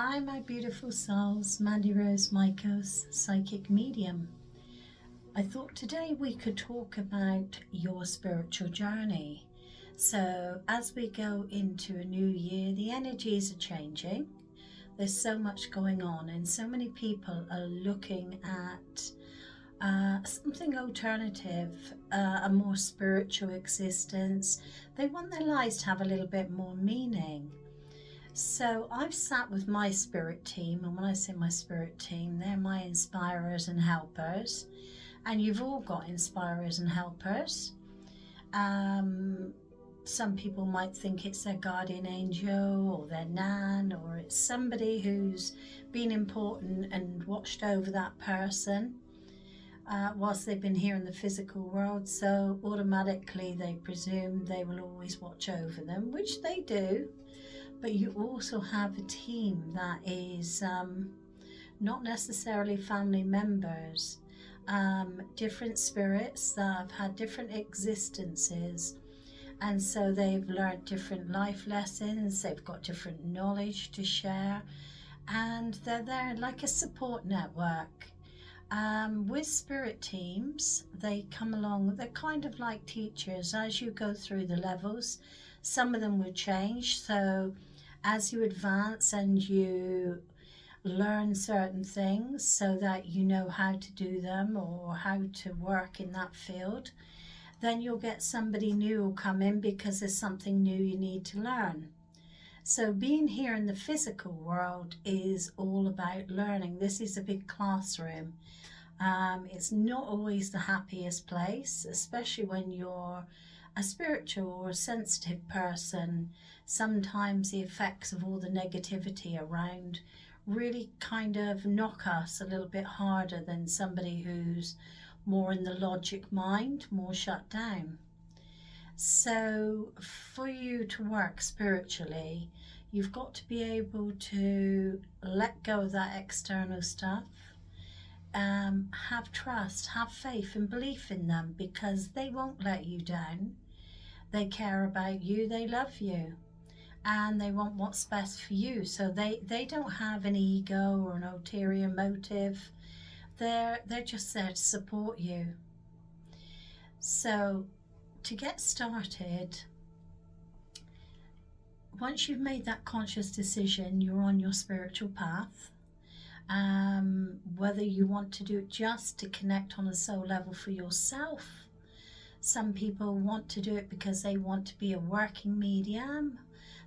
Hi, my beautiful souls. Mandy Rose Michaels, psychic medium. I thought today we could talk about your spiritual journey. So, as we go into a new year, the energies are changing. There's so much going on, and so many people are looking at something alternative, a more spiritual existence. They want their lives to have a little bit more meaning. So I've sat with my spirit team, and when I say my spirit team, they're my inspirers and helpers, and you've all got inspirers and helpers. Some people might think it's their guardian angel or their nan, or it's somebody who's been important and watched over that person whilst they've been here in the physical world, so automatically they presume they will always watch over them, which they do. But you also have a team that is not necessarily family members, different spirits that have had different existences, and so they've learned different life lessons, they've got different knowledge to share, and they're there like a support network. With spirit teams, they come along, they're kind of like teachers as you go through the levels. Some of them will change, so as you advance and you learn certain things so that you know how to do them or how to work in that field, then you'll get somebody new will come in because there's something new you need to learn. So being here in the physical world is all about learning. This is a big classroom. It's not always the happiest place, especially when you're a spiritual or a sensitive person. Sometimes the effects of all the negativity around really kind of knock us a little bit harder than somebody who's more in the logic mind, more shut down. So for you to work spiritually, you've got to be able to let go of that external stuff. Have trust, have faith and belief in them, because they won't let you down. They care about you, they love you, and they want what's best for you. So they don't have an ego or an ulterior motive. They're just there to support you. So to get started, once you've made that conscious decision, you're on your spiritual path. Whether you want to do it just to connect on a soul level for yourself. Some people want to do it because they want to be a working medium,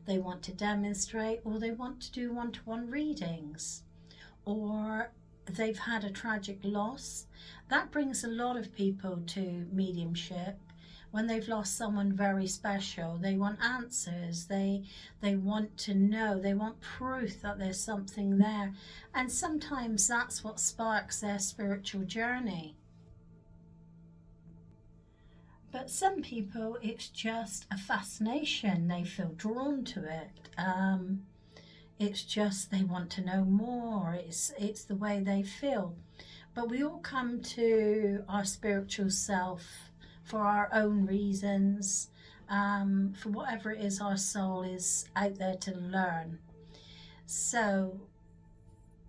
they want to demonstrate, or they want to do one-to-one readings, or they've had a tragic loss. That brings a lot of people to mediumship. When they've lost someone very special, they want answers, they want to know, they want proof that there's something there, and sometimes that's what sparks their spiritual journey. But some people, it's just a fascination, they feel drawn to it. It's just they want to know more, it's the way they feel. But we all come to our spiritual self for our own reasons, for whatever it is our soul is out there to learn. So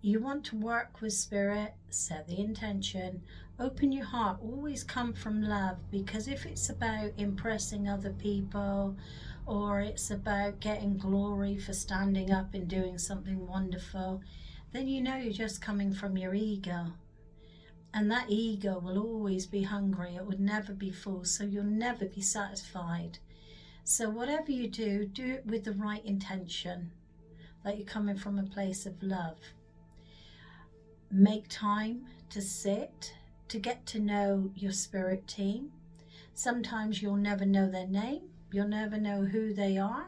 you want to work with spirit, set the intention, open your heart, always come from love, because if it's about impressing other people, or it's about getting glory for standing up and doing something wonderful, then you know you're just coming from your ego. And that ego will always be hungry, it would never be full, so you'll never be satisfied. So whatever you do, do it with the right intention, like you're coming from a place of love. Make time to sit, to get to know your spirit team. Sometimes you'll never know their name, you'll never know who they are.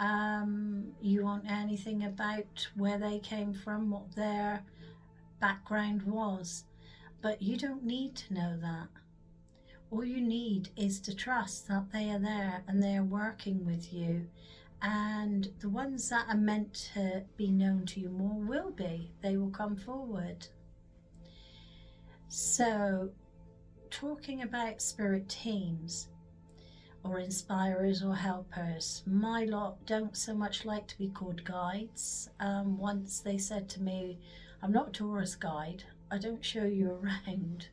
You won't know anything about where they came from, what their background was. But you don't need to know that. All you need is to trust that they are there and they are working with you. And the ones that are meant to be known to you more will be. They will come forward. So, talking about spirit teams, or inspirers or helpers. My lot don't so much like to be called guides. Once they said to me, I'm not a tourist guide, I don't show you around.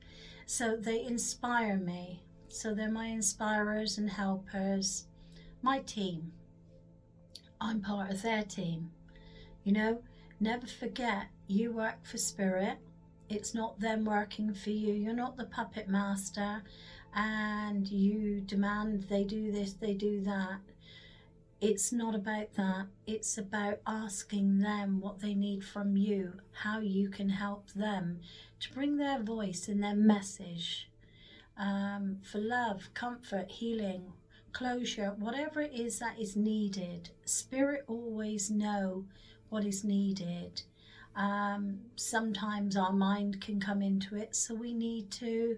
So they inspire me. So they're my inspirers and helpers, my team. I'm part of their team. You know, never forget, you work for Spirit. It's not them working for you. You're not the puppet master and you demand they do this, they do that. It's not about that. It's about asking them what they need from you, how you can help them to bring their voice and their message for love, comfort, healing, closure, whatever it is that is needed. Spirit always know what is needed. Sometimes our mind can come into it, so we need to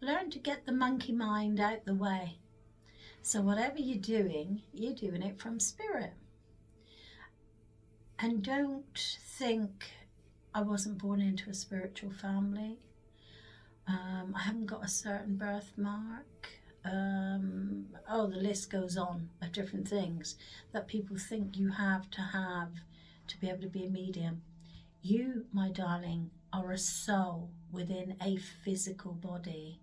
learn to get the monkey mind out the way. So whatever you're doing it from Spirit. And don't think I wasn't born into a spiritual family. I haven't got a certain birthmark. The list goes on of different things that people think you have to be able to be a medium. You, my darling, are a soul within a physical body.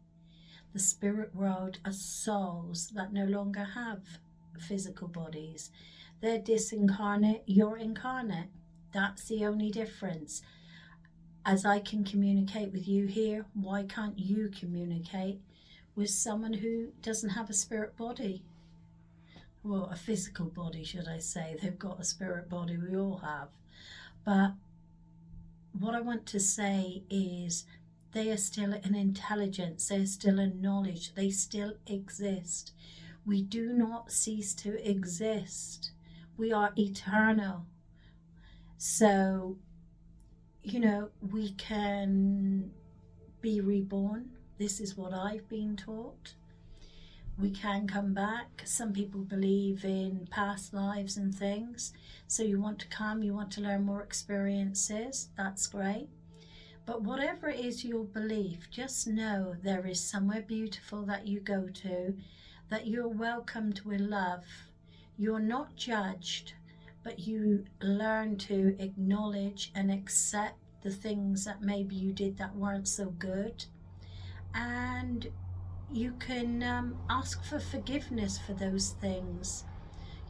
The spirit world are souls that no longer have physical bodies. They're disincarnate, you're incarnate. That's the only difference. As I can communicate with you here, why can't you communicate with someone who doesn't have a spirit body? Well, a physical body, should I say. They've got a spirit body, we all have. But what I want to say is they are still an intelligence, they are still a knowledge, they still exist. We do not cease to exist. We are eternal. So, you know, we can be reborn. This is what I've been taught. We can come back. Some people believe in past lives and things. So you want to come, you want to learn more experiences. That's great. But whatever it is your belief, just know there is somewhere beautiful that you go to, that you're welcomed with love. You're not judged, but you learn to acknowledge and accept the things that maybe you did that weren't so good. And you can ask for forgiveness for those things.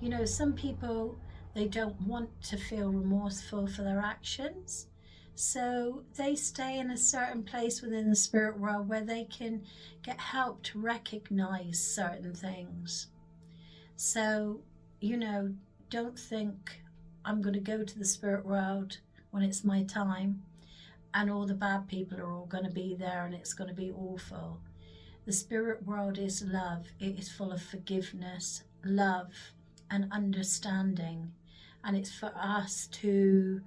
You know, some people, they don't want to feel remorseful for their actions. So they stay in a certain place within the spirit world where they can get help to recognize certain things. So, you know, don't think I'm going to go to the spirit world when it's my time and all the bad people are all going to be there and it's going to be awful. The spirit world is love. It is full of forgiveness, love, and understanding. And it's for us to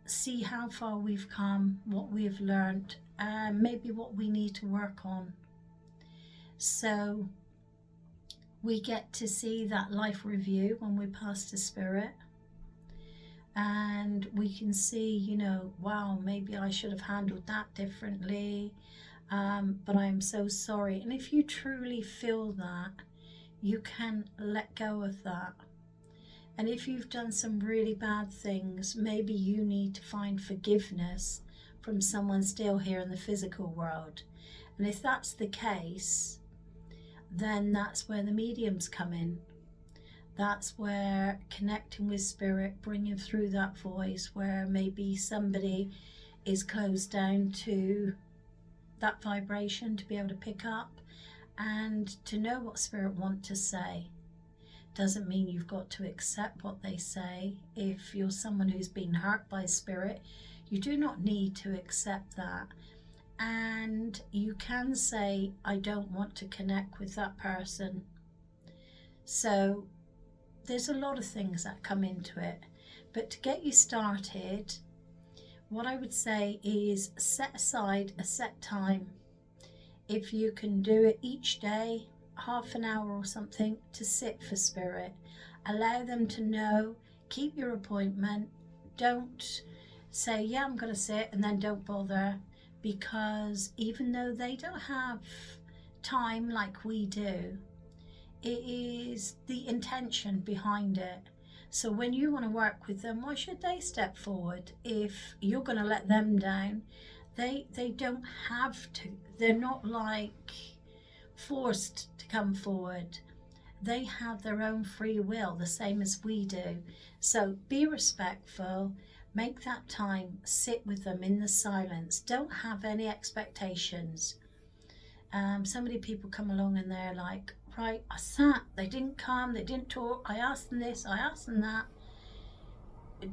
see how far we've come, what we've learned, and maybe what we need to work on. So we get to see that life review when we pass to spirit. And we can see, you know, wow, maybe I should have handled that differently. But I'm so sorry. And if you truly feel that, you can let go of that. And if you've done some really bad things, maybe you need to find forgiveness from someone still here in the physical world. And if that's the case, then that's where the mediums come in. That's where connecting with spirit, bringing through that voice where maybe somebody is closed down to that vibration to be able to pick up and to know what spirit want to say. Doesn't mean you've got to accept what they say. If you're someone who's been hurt by spirit, you do not need to accept that. And you can say, I don't want to connect with that person. So there's a lot of things that come into it. But to get you started, what I would say is set aside a set time. If you can do it each day, half an hour or something, to sit for spirit. Allow them to know, keep your appointment. Don't say, yeah, I'm going to sit, and then don't bother. Because even though they don't have time like we do, It is the intention behind it. So when you want to work with them, why should they step forward? If you're going to let them down, they don't have to. They're not like forced to come forward. They have their own free will, the same as we do. So be respectful, make that time, sit with them in the silence. Don't have any expectations. So many people come along and they're like, right, I sat, they didn't come, they didn't talk, I asked them this, I asked them that.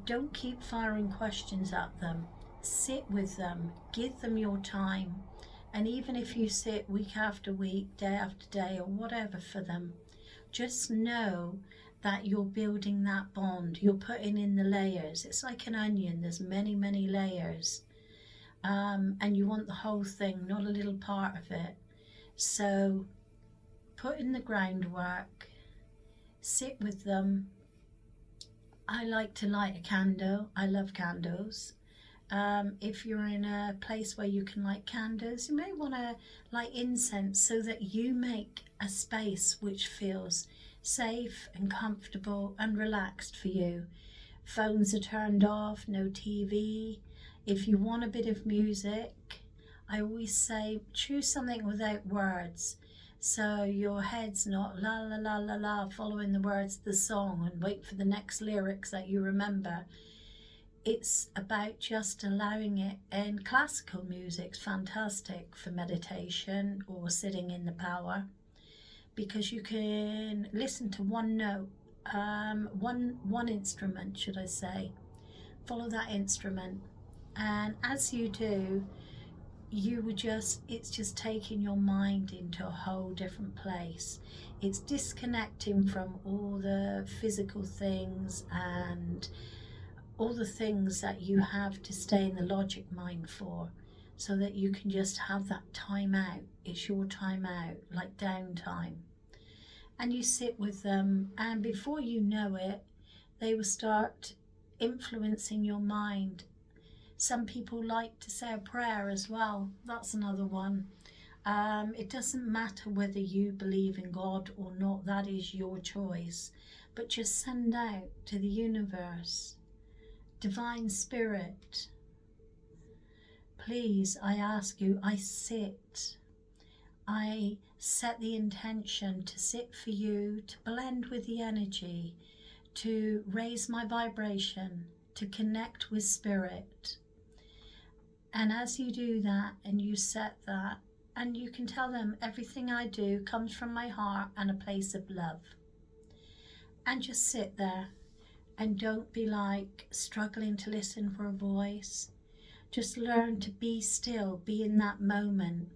Don't keep firing questions at them. Sit with them, give them your time. And even if you sit week after week, day after day, or whatever for them, just know that you're building that bond. You're putting in the layers. It's like an onion. There's many, many layers. And you want the whole thing, not a little part of it. So put in the groundwork. Sit with them. I like to light a candle. I love candles. If you're in a place where you can light candles, you may want to light incense so that you make a space which feels safe and comfortable and relaxed for you. Phones are turned off, no TV. If you want a bit of music, I always say choose something without words, so your head's not la la la la la following the words of the song and wait for the next lyrics that you remember. It's about just allowing it. And classical music's fantastic for meditation or sitting in the power, because you can listen to one note, one instrument, should I say. Follow that instrument, and as you do, it's just taking your mind into a whole different place. It's disconnecting from all the physical things and all the things that you have to stay in the logic mind for, so that you can just have that time out. It's your time out, like downtime. And you sit with them, and before you know it, they will start influencing your mind. Some people like to say a prayer as well. That's another one. It doesn't matter whether you believe in God or not. That is your choice. But just send out to the universe, Divine Spirit, please, I ask you, I sit. I set the intention to sit for you, to blend with the energy, to raise my vibration, to connect with Spirit. And as you do that and you set that, and you can tell them everything I do comes from my heart and a place of love. And just sit there, and don't be like struggling to listen for a voice. Just learn to be still, be in that moment.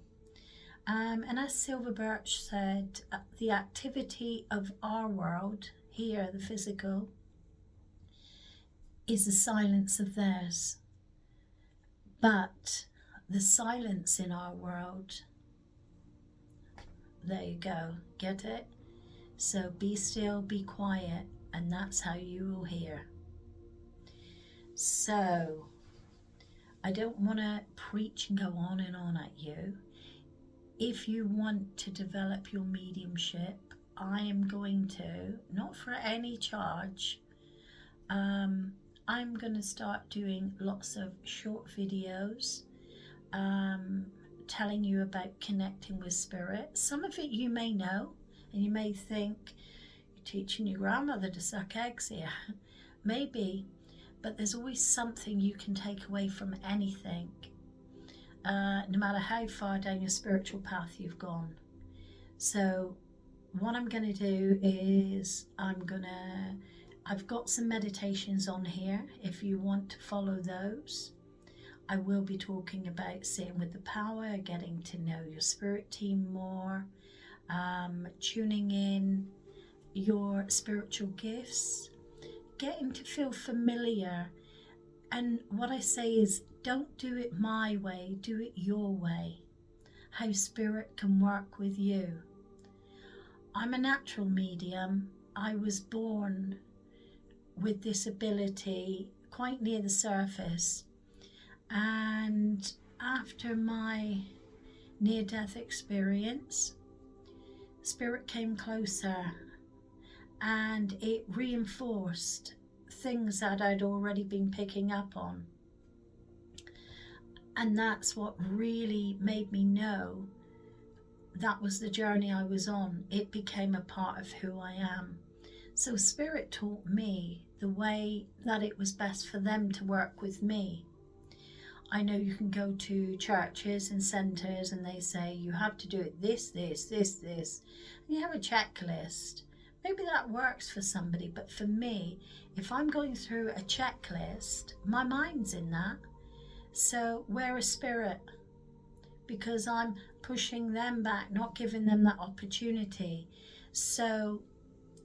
And as Silver Birch said, the activity of our world here, the physical, is the silence of theirs. But the silence in our world, there you go, get it? So be still, be quiet, and that's how you will hear. So I don't want to preach and go on and on at you. If you want to develop your mediumship, I am going to, not for any charge, I'm going to start doing lots of short videos telling you about connecting with Spirit. Some of it you may know, and you may think, you're teaching your grandmother to suck eggs here. Maybe, but there's always something you can take away from anything, no matter how far down your spiritual path you've gone. So what I'm going to do is I've got some meditations on here if you want to follow those. I will be talking about sitting with the power, getting to know your spirit team more, tuning in your spiritual gifts, getting to feel familiar. And what I say is, don't do it my way, do it your way. How Spirit can work with you. I'm a natural medium. I was born with this ability quite near the surface, and after my near-death experience, Spirit came closer and it reinforced things that I'd already been picking up on. And that's what really made me know that was the journey I was on. It became a part of who I am. So Spirit taught me the way that it was best for them to work with me. I know you can go to churches and centres and they say you have to do it this, and you have a checklist. Maybe that works for somebody, but for me, if I'm going through a checklist, my mind's in that. So where is Spirit? Because I'm pushing them back, not giving them that opportunity. So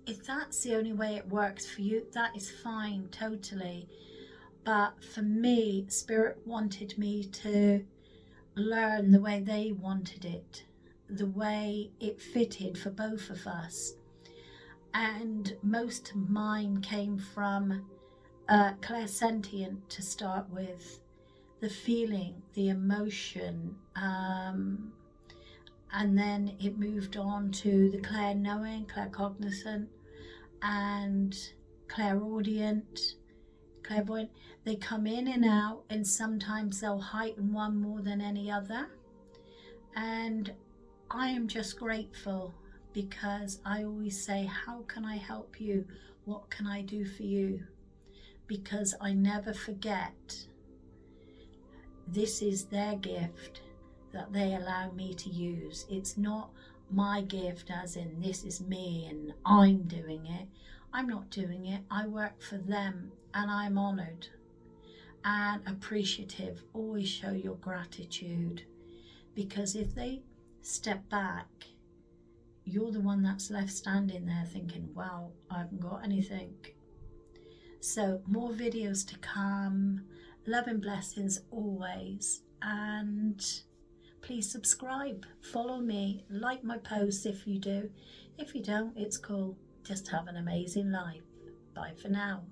if that's the only way it works for you, that is fine, totally. But for me, Spirit wanted me to learn the way they wanted it, the way it fitted for both of us. And most of mine came from clairsentient to start with, the feeling, the emotion, and then it moved on to the clair-knowing, claircognizant, and clairaudient, clairvoyant. They come in and out, and sometimes they'll heighten one more than any other. And I am just grateful, because I always say, how can I help you? What can I do for you? Because I never forget, this is their gift that they allow me to use. It's not my gift as in this is me and I'm doing it. I'm not doing it. I work for them, and I'm honoured and appreciative. Always show your gratitude, because if they step back, you're the one that's left standing there thinking, wow, I haven't got anything. So more videos to come. Love and blessings always. And please subscribe, follow me, like my posts if you do. If you don't, it's cool. Just have an amazing life. Bye for now.